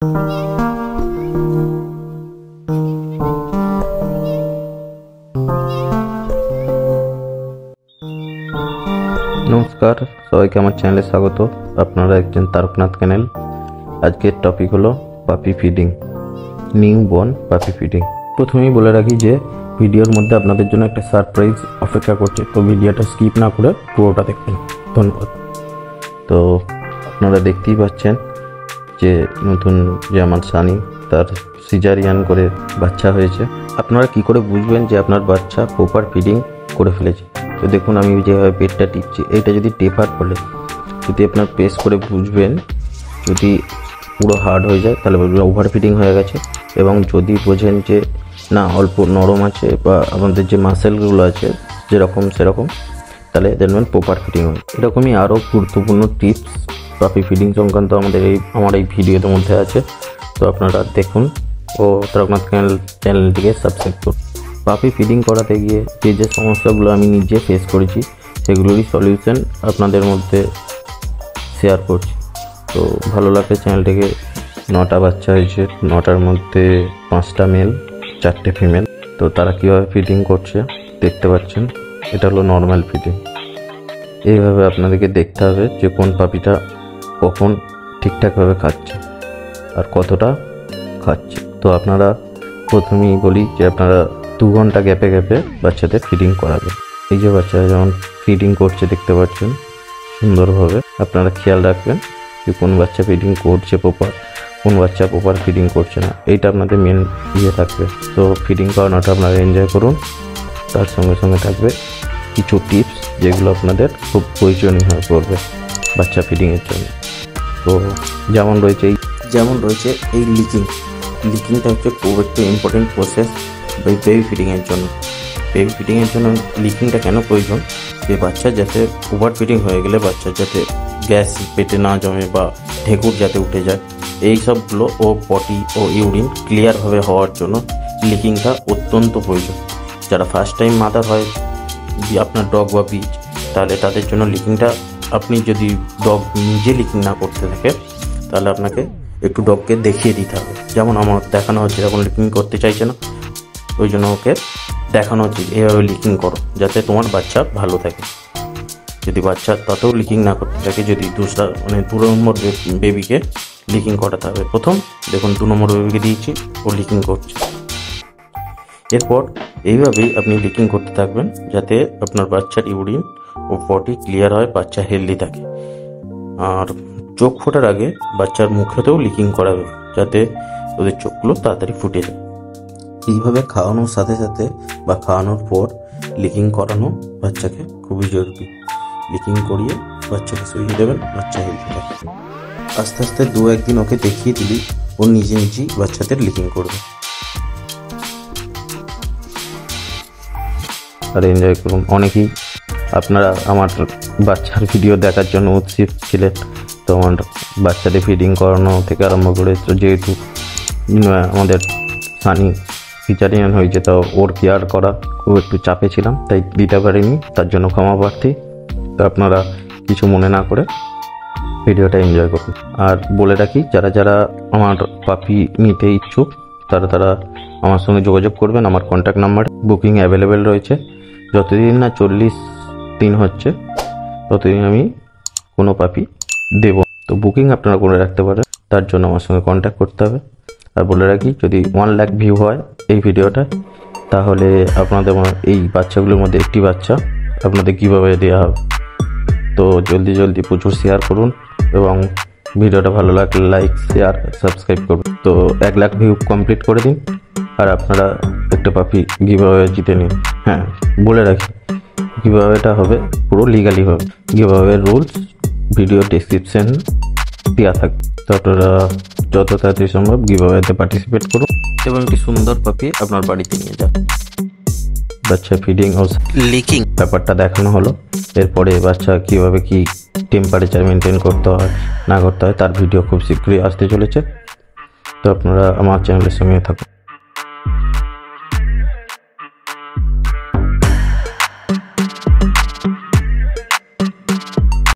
নমস্কার সবাইকে আমার চ্যানেলে স্বাগত। আপনারা একজন তারকনাথ চ্যানেল। আজকের টপিক হলো পাপি ফিডিং, নিউ বর্ন পাপি ফিডিং। প্রথমেই বলে রাখি যে ভিডিওর মধ্যে আপনাদের জন্য একটা সারপ্রাইজ অপেক্ষা করছে, তো ভিডিওটা স্কিপ না করে পুরোটা দেখবেন। ধন্যবাদ। তো আপনারা দেখতেই পাচ্ছেন যে নতুন যে আমার সানি, তার সিজারিয়ান করে বাচ্চা হয়েছে। আপনারা কি করে বুঝবেন যে আপনার বাচ্চা প্রপার ফিডিং করে ফেলেছে? তো দেখুন, আমি যেভাবে পেটটা টিপছি, এইটা যদি টেপার ফলে যদি আপনার প্রেস করে বুঝবেন, যদি পুরো হার্ড হয়ে যায় তাহলে ওভার ফিডিং হয়ে গেছে, এবং যদি বোঝেন যে না অল্প নরম আছে বা আমাদের যে মাসেলগুলো আছে যেরকম সেরকম, তাহলে দেখবেন প্রপার ফিডিং হয়। এরকমই আরও গুরুত্বপূর্ণ টিপস পাপি ফিডিং সংক্রান্ত আমার এই ভিডিওর মধ্যে আছে। তো আপনারা দেখুন ও তারকনাথ চ্যানেলটিকে সাবস্ক্রাইব করুন। পাপি ফিডিং করাতে গিয়ে যে সমস্যাগুলো আমি নিজে ফেস করেছি সেগুলোরই সলিউশন আপনাদের মধ্যে শেয়ার করছি। তো ভালো লাগলে চ্যানেলটিকে। 9টা বাচ্চা হয়েছে, 9টার মধ্যে 5টা মেল 4টে ফিমেল। তো তারা কীভাবে ফিডিং করছে দেখতে পাচ্ছেন। এটা হলো নর্মাল ফিডিং। এইভাবে আপনাদেরকে দেখতে হবে যে কোন পাপিটা কখন ঠিকঠাকভাবে খাচ্ছে আর কতটা খাচ্ছে। তো আপনারা প্রথমেই বলি যে আপনারা 2 ঘন্টা গ্যাপে গ্যাপে বাচ্চাদের ফিডিং করাবেন। এই যে বাচ্চারা যেমন ফিডিং করছে দেখতে পাচ্ছেন সুন্দরভাবে। আপনারা খেয়াল রাখবেন যে কোন বাচ্চা ফিডিং করছে প্রপার, কোন বাচ্চা প্রপার ফিডিং করছে না। এইটা আপনাদের মেন থাকবে। তো ফিডিং করানোটা আপনারা এনজয় করুন। তার সঙ্গে সঙ্গে থাকবে কিছু টিপস যেগুলো আপনাদের খুব প্রয়োজনীয় হয়ে পড়বে বাচ্চা ফিডিংয়ের জন্য। তো যেমন রয়েছে এই লিকিংটা হচ্ছে খুব একটা ইম্পর্টেন্ট প্রসেস বেবি ফিডিংয়ের জন্য। বেবি ফিডিংয়ের জন্য লিকিংটা কেন প্রয়োজন? যে বাচ্চা যাতে ওভার ফিডিং হয়ে গেলে বাচ্চার যাতে গ্যাস পেটে না জমে বা ঢেকুর যাতে উঠে যায়, এই সবগুলো ও পটি ও ইউরিন ক্লিয়ারভাবে হওয়ার জন্য লিকিংটা অত্যন্ত প্রয়োজন। যারা ফার্স্ট টাইম মাদার হয় আপনার ডগ বা বিচ, তাহলে তাদের জন্য লিকিংটা, আপনি যদি ডগ নিজে লিকিং না করতে থাকে তাহলে আপনাকে একটু ডগকে দেখিয়ে দিতে হবে। যেমন আমার দেখানো হচ্ছে, যখন লিকিং করতে চাইছে না ওই জন্য ওকে দেখানো হচ্ছে এইভাবে লিকিং করো যাতে তোমার বাচ্চা ভালো থাকে। যদি বাচ্চা ততও লিকিং না করতে থাকে, যদি 2 নম্বর বেবিকে লিকিং করাতে হবে। প্রথম দেখুন 2 নম্বর বেবিকে দিয়েছি, ও লিকিং করছে। এরপর এইভাবেই আপনি লিকিং করতে থাকবেন যাতে আপনার বাচ্চার ইউরিন ও পটি ক্লিয়ার হয়, বাচ্চা হেলদি থাকে। আর চোখ ফোটার আগে বাচ্চার মুখেতেও লিকিং করাবে যাতে ওদের চোখগুলো তাড়াতাড়ি ফুটে যায়। এইভাবে খাওয়ানোর সাথে সাথে বা খাওয়ানোর পর লিকিং করানো বাচ্চাকে খুবই জরুরি। লিকিং করিয়ে বাচ্চাকে শুইয়ে দেবেন, বাচ্চা হেলদি থাকে। আস্তে আস্তে 2-1 দিন ওকে দেখিয়ে দিলি ও নিজেই বাচ্চাদের লিকিং করবে। আর এনজয় করুন। অনেকেই আপনারা আমার বাচ্চার ভিডিও দেখার জন্য উৎসুক ছিলেন। তো আমার বাচ্চাদের ফিডিং করানো থেকে আরম্ভ করে, তো যেহেতু আমাদের সানি সিজারিয়ান হয়েছে, তো ওর কেয়ার করা খুব একটু চাপে ছিলাম, তাই দিতে পারিনি, তার জন্য ক্ষমা প্রার্থী। তো আপনারা কিছু মনে না করে ভিডিওটা এনজয় করুন। আর বলে রাখি, যারা আমার পাপি নিতে ইচ্ছুক তারা আমার সঙ্গে যোগাযোগ করবেন। আমার কন্ট্যাক্ট নাম্বার বুকিং অ্যাভেলেবেল রয়েছে। যতদিন না 40 দিন হচ্ছে ততদিন আমি কোনো পাপি দেব। তো বুকিং আপনারা করে রাখতে পারেন, তার জন্য আমার সঙ্গে কন্ট্যাক্ট করতে হবে। আর বলে রাখি, যদি 1 লাখ ভিউ হয় এই ভিডিওটা, তাহলে আপনাদের এই বাচ্চাগুলোর মধ্যে একটি বাচ্চা আপনাদের কীভাবে দেওয়া হবে। তো জলদি প্রচুর শেয়ার করুন, এবং ভিডিওটা ভালো লাগলে লাইক, শেয়ার, সাবস্ক্রাইব করুন। তো 1 লাখ ভিউ কমপ্লিট করে দিন, আর আপনারা একটা পাপি গিভঅ্যাওয়ে জিতে নিন। হ্যাঁ, বলে রাখি গিভঅ্যাওয়েটা হবে পুরো লিগালি হবে। গিভঅ্যাওয়ের রুলস ভিডিও ডেসক্রিপশন দেওয়া থাকবে। তো আপনারা যত তাড়াতাড়ি সম্ভব গিভঅ্যাওয়েতে পার্টিসিপেট করুন এবং একটি সুন্দর পাপি আপনার বাড়িতে নিয়ে যান। বাচ্চা ফিডিং ও লিকিং ব্যাপারটা দেখানো হলো। এরপরে বাচ্চা কীভাবে কি টেম্পারেচার মেনটেন করতে হয় না করতে হয় তার ভিডিও খুব শীঘ্রই আসতে চলেছে। তো আপনারা আমার চ্যানেলের সঙ্গে থাকুন।